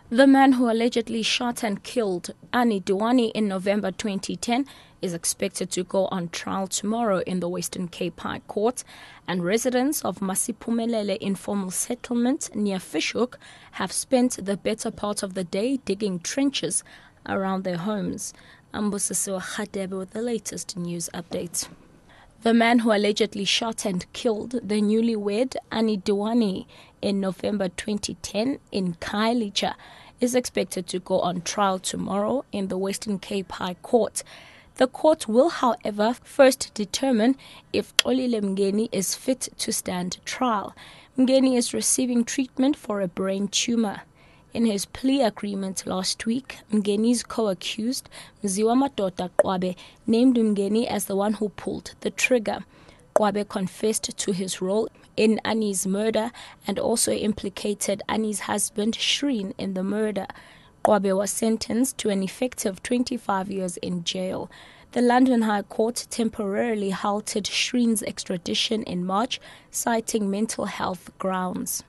The man who allegedly shot and killed Annie Duani in November 2010 is expected to go on trial tomorrow in the Western Cape High Court, and residents of Masiphumelele informal settlement near Fishhook have spent the better part of the day digging trenches around their homes. Ambusisiwa Khadebe with the latest news updates. The man who allegedly shot and killed the newlywed Annie Duani in November 2010 in Khayelitsha is expected to go on trial tomorrow in the Western Cape High Court. The court will, however, first determine if Xolile Mngeni is fit to stand trial. Mngeni is receiving treatment for a brain tumor. In his plea agreement last week, Mngeni's co-accused, Mziwa Madoda Qwabe, named Mngeni as the one who pulled the trigger. Qwabe confessed to his role in Annie's murder and also implicated Annie's husband, Shreen, in the murder. Qwabe was sentenced to an effective 25 years in jail. The London High Court temporarily halted Shreen's extradition in March, citing mental health grounds.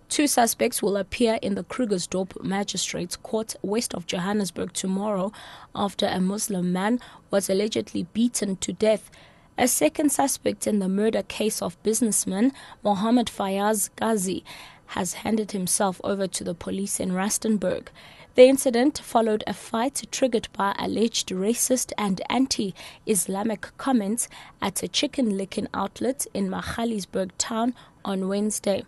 2 suspects will appear in the Krugersdorp Magistrates Court west of Johannesburg tomorrow after a Muslim man was allegedly beaten to death. A second suspect in the murder case of businessman Mohammed Fayaz Ghazi has handed himself over to the police in Rustenburg. The incident followed a fight triggered by alleged racist and anti-Islamic comments at a chicken-licking outlet in Magaliesburg town on Wednesday.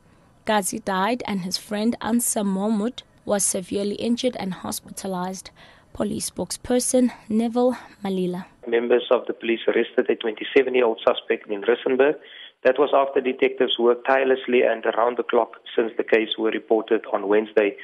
Ghazi died and his friend Ansar Mahmoud was severely injured and hospitalized. Police spokesperson Neville Malila. Members of the police arrested a 27-year-old suspect in Rustenburg. That was after detectives worked tirelessly and around the clock since the case were reported on Wednesday.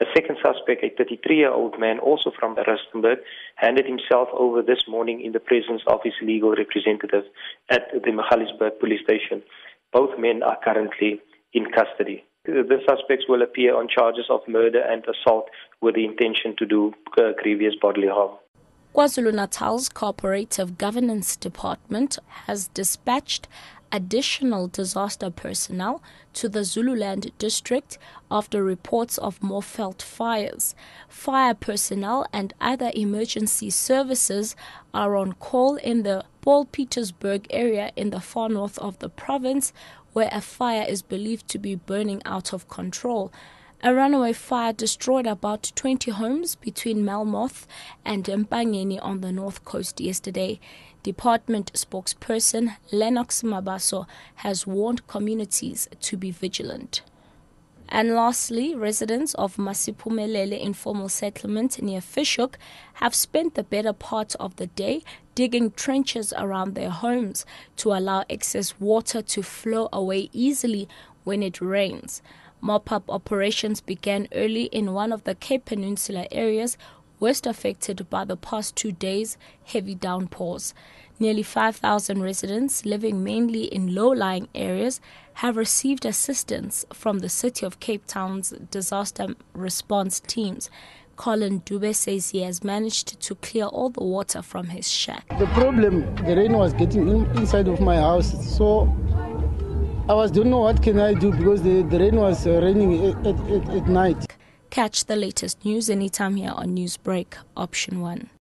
A second suspect, a 33-year-old man also from Rustenburg, handed himself over this morning in the presence of his legal representative at the Magaliesburg police station. Both men are currently in custody. The suspects will appear on charges of murder and assault with the intention to do grievous bodily harm. KwaZulu-Natal's Cooperative Governance Department has dispatched additional disaster personnel to the Zululand district after reports of more felt fires. Fire personnel and other emergency services are on call in the Paul Petersburg area in the far north of the province, where a fire is believed to be burning out of control. A runaway fire destroyed about 20 homes between Melmoth and Mpangeni on the north coast yesterday. Department spokesperson Lennox Mabaso has warned communities to be vigilant. And lastly, residents of Masiphumelele informal settlement near Fishhook have spent the better part of the day digging trenches around their homes to allow excess water to flow away easily when it rains. Mop-up operations began early in one of the Cape Peninsula areas worst affected by the past 2 days' heavy downpours. Nearly 5,000 residents living mainly in low-lying areas have received assistance from the City of Cape Town's disaster response teams. Colin Dube says he has managed to clear all the water from his shack. The problem, the rain was getting inside of my house, so I don't know what can I do because the rain was raining at night. Catch the latest news anytime here on Newsbreak, Option 1.